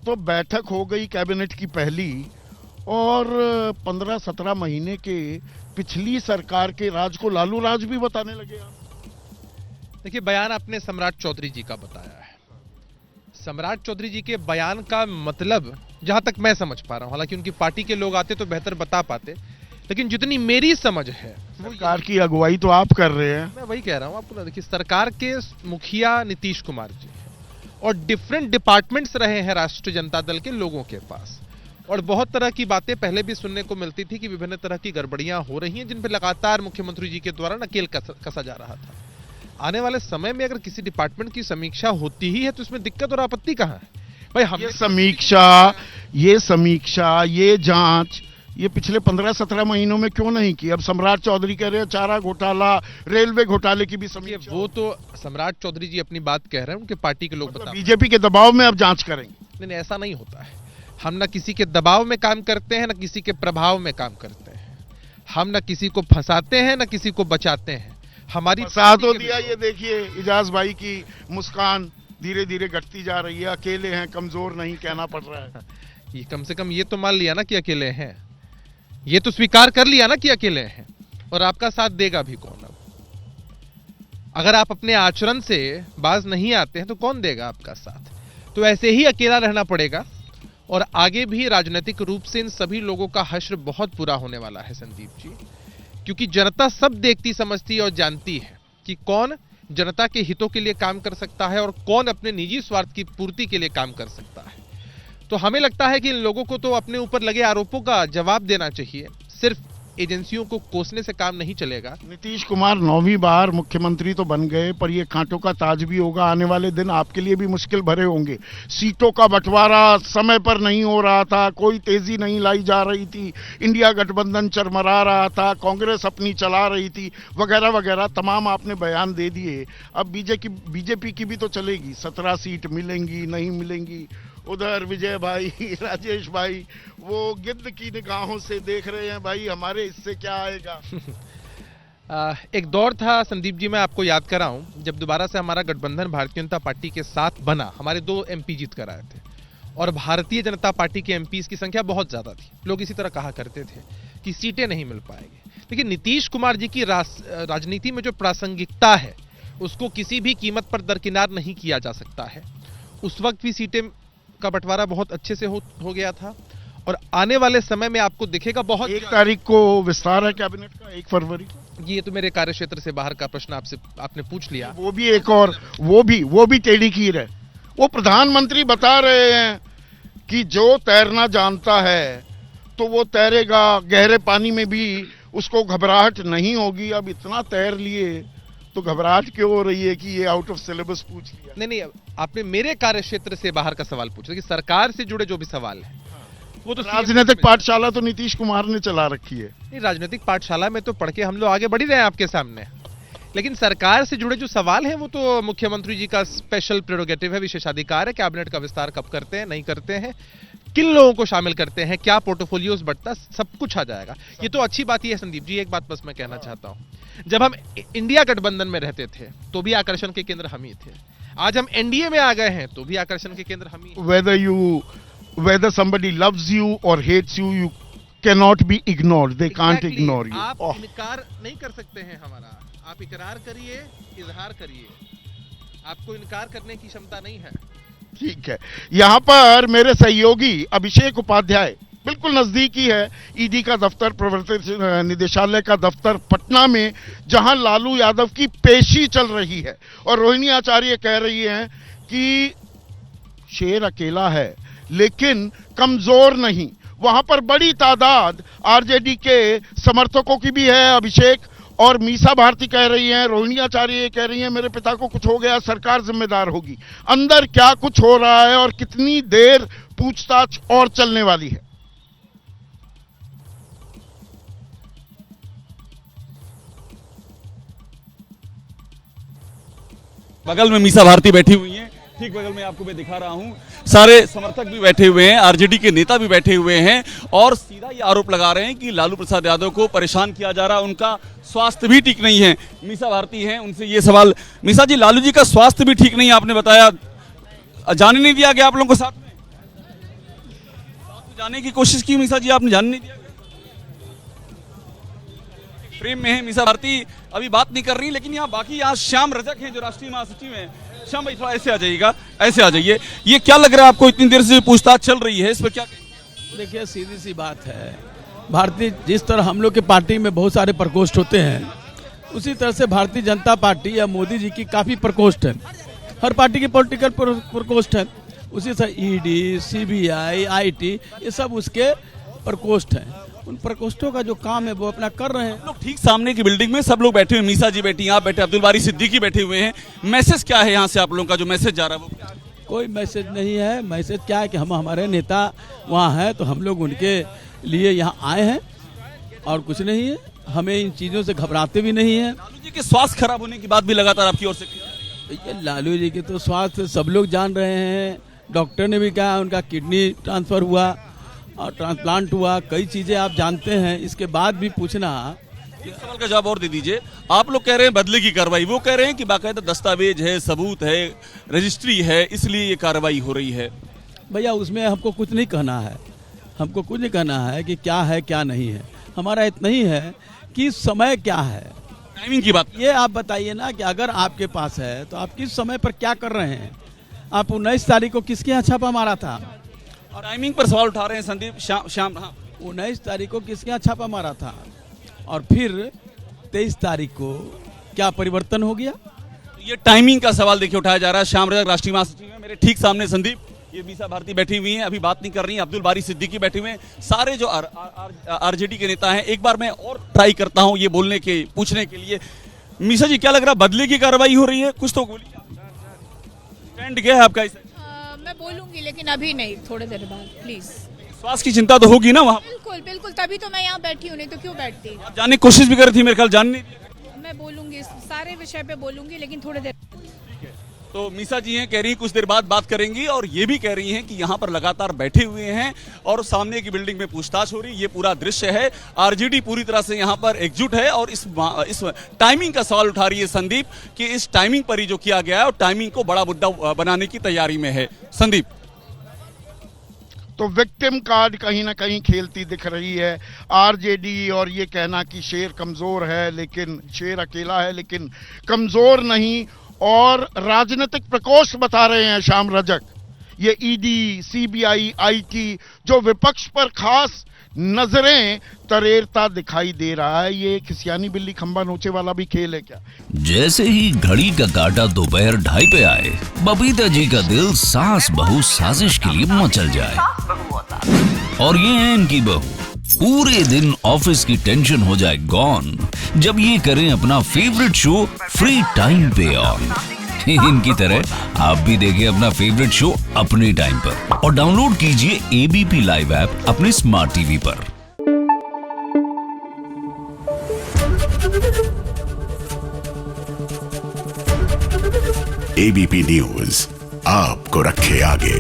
तो बैठक हो गई कैबिनेट की पहली, और 15-17 महीने के पिछली सरकार के राज को लालू राज भी बताने लगे आप। देखिए, बयान आपने सम्राट चौधरी जी का बताया है। सम्राट चौधरी जी के बयान का मतलब जहां तक मैं समझ पा रहा हूं, हालांकि उनकी पार्टी के लोग आते तो बेहतर बता पाते, लेकिन जितनी मेरी समझ है, सरकार की अगुवाई तो आप कर रहे हैं। मैं वही कह रहा हूं आपको। देखिए, सरकार के मुखिया नीतीश कुमार जी और डिफरेंट डिपार्टमेंट्स रहे हैं राष्ट्रीय जनता दल के लोगों के पास, और बहुत तरह की बातें पहले भी सुनने को मिलती थी कि विभिन्न तरह की गड़बड़ियां हो रही हैं, जिन पर लगातार मुख्यमंत्री जी के द्वारा नकेल कसा जा रहा था। आने वाले समय में अगर किसी डिपार्टमेंट की समीक्षा होती ही है तो इसमें दिक्कत और आपत्ति कहां है भाई? हम ये समीक्षा, ये जांच, ये पिछले 15-17 महीनों में क्यों नहीं की? अब सम्राट चौधरी कह रहे हैं चारा घोटाला, रेलवे घोटाले की भी समीक्षा। वो तो सम्राट चौधरी जी अपनी बात कह रहे हैं, उनके पार्टी के लोग बता, बीजेपी के दबाव में अब जांच करेंगे। नहीं, ऐसा नहीं होता है। हम ना किसी के दबाव में काम करते हैं, ना किसी के प्रभाव में काम करते हैं। हम ना किसी को फंसाते हैं, ना किसी को बचाते हैं। हमारी साथ हो दिया। ये देखिए, इजाज भाई की मुस्कान धीरे धीरे घटती जा रही है। अकेले हैं, कमजोर नहीं कहना पड़ रहा है। ये कम से कम ये तो मान लिया ना कि अकेले हैं, ये तो स्वीकार कर लिया ना कि अकेले हैं। और आपका साथ देगा भी कौन? अब अगर आप अपने आचरण से बाज नहीं आते हैं तो कौन देगा आपका साथ? तो ऐसे ही अकेला रहना पड़ेगा। और आगे भी राजनीतिक रूप से इन सभी लोगों का हश्र बहुत बुरा होने वाला है संदीप जी, क्योंकि जनता सब देखती समझती और जानती है कि कौन जनता के हितों के लिए काम कर सकता है और कौन अपने निजी स्वार्थ की पूर्ति के लिए काम कर सकता है। तो हमें लगता है कि इन लोगों को तो अपने ऊपर लगे आरोपों का जवाब देना चाहिए। सिर्फ एजेंसियों को कोसने से काम नहीं चलेगा। नीतीश कुमार 9वीं बार मुख्यमंत्री तो बन गए, पर ये कांटों का ताज भी होगा। आने वाले दिन आपके लिए भी मुश्किल भरे होंगे। सीटों का बंटवारा समय पर नहीं हो रहा था, कोई तेजी नहीं लाई जा रही थी, इंडिया गठबंधन चरमरा रहा था, कांग्रेस अपनी चला रही थी, वगैरह वगैरह तमाम आपने बयान दे दिए। अब बीजेपी की भी तो चलेगी। 17 सीट मिलेंगी, नहीं मिलेंगी। उधर विजय भाई, राजेश भाई वो गिद्ध की निगाहों से देख रहे हैं, भाई हमारे इससे क्या आएगा। एक दौर था संदीप जी, मैं आपको याद कराऊं, जब दोबारा से हमारा गठबंधन भारतीय जनता पार्टी के साथ बना, हमारे 2 MP जीत कर आए थे और भारतीय जनता पार्टी के MPs की संख्या बहुत ज्यादा थी। लोग इसी तरह कहा करते थे कि सीटें नहीं मिल पाएंगी। लेकिन नीतीश कुमार जी की राजनीति में जो प्रासंगिकता है उसको किसी भी कीमत पर दरकिनार नहीं किया जा सकता है। उस वक्त भी सीटें का बंटवारा बहुत अच्छे से हो गया था, और आने वाले समय में आपको दिखेगा। बहुत 1 तारीख को विस्तार है कैबिनेट का, 1 फरवरी को। ये तो मेरे कार्यक्षेत्र से बाहर का प्रश्न आपने पूछ लिया। वो भी एक और वो भी टेढ़ी खीर है। वो प्रधानमंत्री बता रहे हैं कि जो तैरना जानता है तो वो तैरेगा, गहरे पानी में भी उसको घबराहट नहीं होगी। अब इतना तैर लिए तो घबराहट क्यों हो रही है कि ये आउट ऑफ सिलेबस पूछ लिया? नहीं, आपने मेरे कार्यक्षेत्र से बाहर का सवाल पूछा कि सरकार से जुड़े जो भी सवाल है वो तो राजनीतिक पाठशाला तो नीतीश कुमार ने चला रखी है। नहीं, राजनीतिक पाठशाला में तो पढ़ के हम लोग आगे बढ़ ही रहे हैं आपके सामने, लेकिन सरकार से जुड़े जो सवाल हैं वो तो मुख्यमंत्री जी का स्पेशल प्रेरोगेटिव है, विशेषाधिकार है। कैबिनेट का विस्तार कब करते हैं, नहीं करते हैं, किन लोगों को शामिल करते हैं, क्या पोर्टफोलियोज बढ़ता, सब कुछ आ जाएगा। ये तो अच्छी बात ही है संदीप जी। एक बात बस मैं कहना चाहता हूं, जब हम इंडिया गठबंधन में रहते थे तो भी आकर्षण के केंद्र हम ही थे। आज हम एनडीए में आ गए हैं तो भी आकर्षण के केंद्र हम ही। Whether somebody loves you or hates you, you cannot be ignored. They can't ignore you. आप इनकार नहीं कर सकते हैं हमारा। आप इकरार करिए, इजहार करिए, आपको इनकार करने की क्षमता नहीं है। ठीक है। यहाँ पर मेरे सहयोगी अभिषेक उपाध्याय, बिल्कुल नजदीकी है ईडी का दफ्तर, प्रवर्तन निदेशालय का दफ्तर पटना में, जहां लालू यादव की पेशी चल रही है। और रोहिणी आचार्य कह रही हैं कि शेर अकेला है लेकिन कमजोर नहीं। वहां पर बड़ी तादाद आरजेडी के समर्थकों की भी है। अभिषेक और मीसा भारती कह रही हैं, रोहिणी आचार्य कह रही हैं मेरे पिता को कुछ हो गया, सरकार जिम्मेदार होगी। अंदर क्या कुछ हो रहा है और कितनी देर पूछताछ और चलने वाली है? बगल में मीसा भारती बैठी हुई हैं, ठीक बगल में आपको मैं दिखा रहा हूं, सारे समर्थक भी बैठे हुए हैं, आरजेडी के नेता भी बैठे हुए हैं और सीधा ये आरोप लगा रहे हैं कि लालू प्रसाद यादव को परेशान किया जा रहा है, उनका स्वास्थ्य भी ठीक नहीं है। मीसा भारती हैं, उनसे ये सवाल। मीसा जी, लालू जी का स्वास्थ्य भी ठीक नहीं है आपने बताया, जाने नहीं दिया गया आप लोगों को साथ में? जाने की कोशिश की मीसा जी, आपने जाने नहीं दिया? प्रेम में है मीसा भारती, अभी बात नहीं कर रही, लेकिन यहाँ श्याम रजक हैं जो राष्ट्रीय महासचिव हैं। श्याम भाई थोड़ा ऐसे आ जाइएगा, ऐसे आ जाइए। ये क्या लग रहा है आपको, इतनी देर से पूछताछ चल रही है, इस पर क्या कहेंगे? देखिए सीधी सी बात है, भारतीय जिस तरह हम लोग के पार्टी में बहुत सारे प्रकोष्ठ होते हैं, उसी तरह से भारतीय जनता पार्टी या मोदी जी की काफ़ी प्रकोष्ठ है। हर पार्टी की पॉलिटिकल प्रकोष्ठ है, उसी तरह ईडी, सीबीआई, आईटी, ये सब उसके प्रकोष्ठ हैं। उन प्रकोष्ठों का जो काम है वो अपना कर रहे हैं। लोग ठीक सामने की बिल्डिंग में सब लोग बैठे हुए, मीसा जी बैठी हैं, आप बैठे, अब्दुल बारी सिद्दीकी बैठे हुए हैं। मैसेज क्या है यहाँ से आप लोगों का, जो मैसेज जा रहा है वो क्या है? कोई मैसेज नहीं है। मैसेज क्या है कि हम हमारे नेता वहाँ हैं तो हम लोग उनके लिए यहाँ आए हैं और कुछ नहीं है। हमें इन चीज़ों से घबराते भी नहीं हैं। लालू जी के स्वास्थ्य खराब होने की बात भी लगातार आपकी ओर से की जा रही है। ये लालू जी के तो स्वास्थ्य सब लोग जान रहे हैं। डॉक्टर ने भी कहा उनका किडनी ट्रांसफ़र हुआ और ट्रांसप्लांट हुआ, कई चीज़ें आप जानते हैं। इसके बाद भी पूछना। एक सवाल का जवाब और दे दीजिए। आप लोग कह रहे हैं बदले की कार्रवाई, वो कह रहे हैं कि बाकायदा दस्तावेज है, सबूत है, रजिस्ट्री है, इसलिए ये कार्रवाई हो रही है। भैया उसमें हमको कुछ नहीं कहना है, हमको कुछ नहीं कहना है कि क्या है क्या नहीं है। हमारा इतना ही है कि समय क्या है, टाइमिंग की बात। ये आप बताइए ना कि अगर आपके पास है तो आप किस समय पर क्या कर रहे हैं। आप 19 तारीख को किसके यहाँ छापा मारा था? और टाइमिंग पर सवाल उठा रहे हैं संदीप श्याम। हाँ, 19 तारीख को किसके यहाँ छापा मारा था? और फिर 23 तारीख को क्या परिवर्तन हो गया? ये टाइमिंग का सवाल देखिए उठाया जा रहा है। श्याम रजक राष्ट्रीय महासचिव है, मेरे ठीक सामने संदीप, ये मीसा भारती बैठी हुई हैं, अभी बात नहीं कर रही हैं। अब्दुल बारी सिद्दीकी बैठे हुए हैं, सारे जो आरजेडी के नेता हैं। एक बार मैं और ट्राई करता हूं ये बोलने के, पूछने के लिए। मीसा जी क्या लग रहा है, बदले की कार्रवाई हो रही है? कुछ तो बोलिए, स्टैंड क्या है आपका इसे? मैं बोलूंगी लेकिन अभी नहीं, थोड़ी देर बाद प्लीज। स्वास्थ्य की चिंता तो होगी ना वहाँ? बिल्कुल बिल्कुल, तभी तो मैं यहाँ बैठी हूँ, नहीं तो क्यों बैठती। आप जानने की कोशिश भी कर रही थी मेरे ख्याल, जानने। मैं बोलूंगी, सारे विषय पे बोलूंगी, लेकिन थोड़ी देर। तो मीसा जी हैं, कह रही हैं कुछ देर बाद बात करेंगी, और ये भी कह रही हैं कि यहाँ पर लगातार बैठे हुए हैं और सामने की बिल्डिंग में पूछताछ हो रही है। ये पूरा दृश्य है, आरजेडी पूरी तरह से यहाँ पर एकजुट है। और इस टाइमिंग का सवाल उठा रही है संदीप कि इस टाइमिंग पर ही जो किया गया है, और टाइमिंग को बड़ा मुद्दा बनाने की तैयारी में है। संदीप, तो विक्टिम कार्ड कहीं ना कहीं खेलती दिख रही है आरजेडी, और ये कहना कि शेर कमजोर है, लेकिन शेर अकेला है लेकिन कमजोर नहीं। और राजनीतिक प्रकोष्ठ बता रहे हैं श्याम रजक, ये ईडी, सीबीआई, आईटी, जो विपक्ष पर खास नजरें तरेरता दिखाई दे रहा है। ये खिसियानी बिल्ली खंबा नोचे वाला भी खेल है क्या? जैसे ही घड़ी का काटा दोपहर 2:30 पे आए, बबीता जी का दिल सास बहू साजिश के लिए मचल जाए। और ये है इनकी बहू, पूरे दिन ऑफिस की टेंशन हो जाए गॉन जब ये करें अपना फेवरेट शो फ्री टाइम पे ऑन। इनकी तरह आप भी देखिए अपना फेवरेट शो अपने टाइम पर, और डाउनलोड कीजिए एबीपी लाइव ऐप अपने स्मार्ट टीवी पर। एबीपी न्यूज आपको रखे आगे।